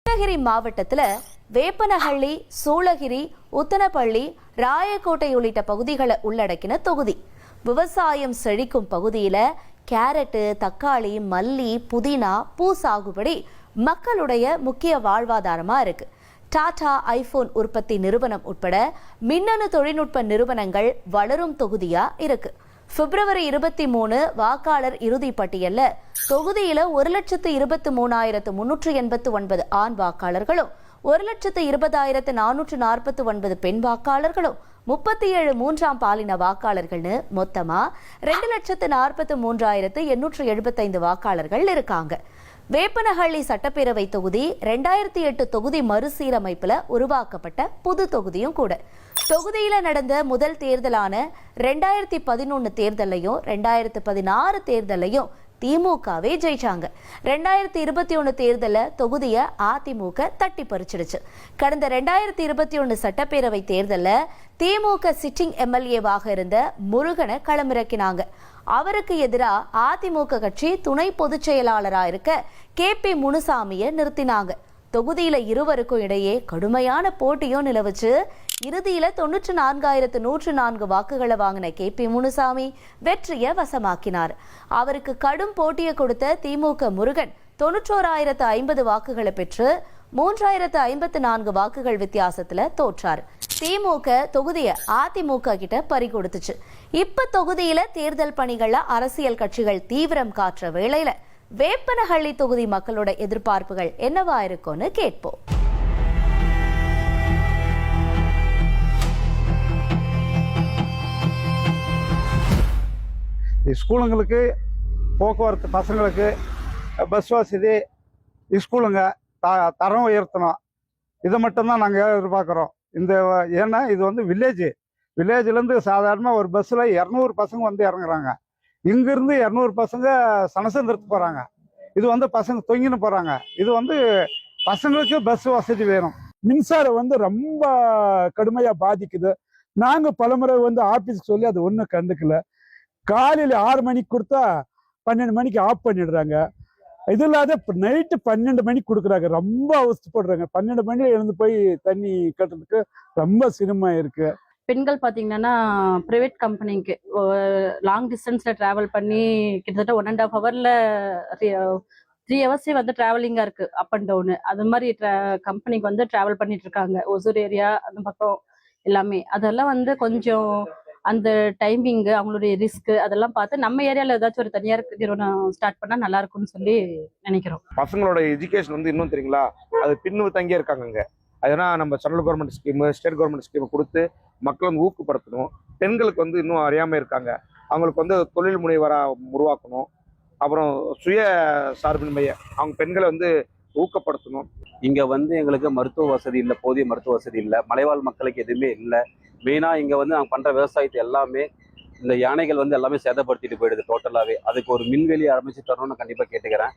கிருஷ்ணகிரி மாவட்டத்துல வேப்பனஹள்ளி, சூளகிரி, உத்தனப்பள்ளி, ராயக்கோட்டை உள்ளிட்ட பகுதிகளை உள்ளடக்கின தொகுதி. விவசாயம் செழிக்கும் பகுதியில கேரட்டு, தக்காளி, மல்லி, புதினா, பூ சாகுபடி மக்களுடைய முக்கிய வாழ்வாதாரமா இருக்கு. டாடா ஐபோன் உற்பத்தி நிறுவனம் உட்பட மின்னணு தொழில்நுட்ப நிறுவனங்கள் வளரும் தொகுதியா இருக்கு. பிப்ரவரி 23 வாக்காளர் இறுதி பட்டியல்ல தொகுதியில 1,23,389 ஆண் வாக்காளர்களும் 1,20,449 பெண் வாக்காளர்களும் 37 மூன்றாம் பாலின வாக்காளர்கள்னு மொத்தமா 2,43,875 வாக்காளர்கள் இருக்காங்க. வேப்பனஹள்ளி சட்டப்பேரவை தொகுதி 2008 தொகுதி மறுசீரமைப்புல உருவாக்கப்பட்ட புது தொகுதியும் கூட. தொகுதியில நடந்த முதல் தேர்தலான 2011 தேர்தலையும் 2016 தேர்தலையும் திமுகவே ஜெயிச்சாங்க. 2021 தேர்தல தொகுதியை அதிமுக தட்டி பறிச்சிடுச்சு. கடந்த 2021 சட்டப்பேரவை தேர்தல திமுக சிட்டிங் எம்எல்ஏவாக இருந்த முருகனை களமிறக்கினாங்க. அவருக்கு எதிராக அதிமுக கட்சி துணை பொதுச் செயலாளரா இருக்க KP முனுசாமியை நிறுத்தினாங்க. தொகுதியில இருவருக்கும் இடையே கடுமையான போட்டியும் நிலவுச்சு. இறுதியில 94,104 வாக்குகளை வாங்கின KP முனுசாமி வெற்றியை வசமாக்கினார். அவருக்கு கடும் போட்டியை கொடுத்த திமுக முருகன் 91,050 வாக்குகளை பெற்று 3,054 வாக்குகள் வித்தியாசத்துல தோற்றார். திமுக தொகுதியை அதிமுக கிட்ட பறி கொடுத்துச்சு. இப்ப தொகுதியில தேர்தல் பணிகள்ல அரசியல் கட்சிகள் தீவிரம் காட்டுற வேளையில வேப்பனஹள்ளி தொகுதி மக்களோட எதிர்பார்ப்புகள் என்னவா இருக்கும்னு கேட்போம். ஸ்கூலுங்களுக்கு போக்குவரத்து, பசங்களுக்கு பஸ் வசதி, ஸ்கூலுங்க தரம் உயர்த்தணும். இதை மட்டும்தான் நாங்கள் எதிர்பார்க்குறோம். ஏன்னா இது வந்து வில்லேஜ்லேருந்து சாதாரணமாக ஒரு பஸ்ஸில் 200 பசங்க வந்து இறங்குறாங்க. இங்கிருந்து 200 பசங்க சனசந்திரத்து போகிறாங்க. இது வந்து பசங்க தொங்கின்னு போகிறாங்க. இது வந்து பசங்களுக்கு பஸ் வசதி வேணும். மின்சாரம் வந்து ரொம்ப கடுமையாக பாதிக்குது. நாங்கள் பலமுறை வந்து ஆஃபீஸுக்கு சொல்லி அது ஒன்றும் கண்டுக்கல. காலையில் 6 மணிக்கு கொடுத்தா 12 மணிக்கு ஆஃப் பண்ணிடுறாங்க. இது இல்லாத நைட்டு 12 மணிக்கு கொடுக்குறாங்க. ரொம்ப அவஸ்தைப்படுறாங்க. 12 மணியில் எழுந்து போய் தண்ணி கட்டுறதுக்கு ரொம்ப சிரமமாக இருக்கு. பெண்கள் பார்த்தீங்கன்னா ப்ரைவேட் கம்பெனிக்கு லாங் டிஸ்டன்ஸில் ட்ராவல் பண்ணி கிட்டத்தட்ட 1.5 ஹவரில் 3 ஹவர்ஸே வந்து ட்ராவலிங்காக இருக்குது, அப் அண்ட் டவுனு. அது மாதிரி கம்பெனிக்கு வந்து ட்ராவல் பண்ணிட்டு இருக்காங்க. ஒசூர் ஏரியா அந்த பக்கம் எல்லாமே. அதெல்லாம் வந்து கொஞ்சம் அந்த டைமிங்கு, அவங்களுடைய ரிஸ்க்கு அதெல்லாம் பார்த்து நம்ம ஏரியாவில் ஏதாச்சும் ஒரு தனியார் நிறுவனம் ஸ்டார்ட் பண்ணால் நல்லா இருக்கும்னு சொல்லி நினைக்கிறோம். பசங்களோட எஜுகேஷன் வந்து இன்னும் தெரியுங்களா, அது பின்னு தங்கியே இருக்காங்க. அதனால் நம்ம central government scheme, state government ஸ்கீமை கொடுத்து மக்களை வந்து ஊக்கப்படுத்தணும். பெண்களுக்கு வந்து இன்னும் அறியாமல் இருக்காங்க, அவங்களுக்கு வந்து தொழில் முனைவராக உருவாக்கணும். அப்புறம் சுய சார்பின்மையை அவங்க பெண்களை வந்து ஊக்கப்படுத்தணும். இங்கே வந்து எங்களுக்கு மருத்துவ வசதி இல்லை, போதிய மருத்துவ வசதி இல்லை. மலைவாழ் மக்களுக்கு எதுவுமே இல்லை. மெயினாக இங்கே வந்து நாங்கள் பண்ணுற விவசாயத்தை எல்லாமே இந்த யானைகள் வந்து எல்லாமே சேதப்படுத்திட்டு போயிடுது டோட்டலாகவே. அதுக்கு ஒரு மின்வெளி அமைச்சு தரணும்னு கண்டிப்பாக கேட்டுக்கிறேன்.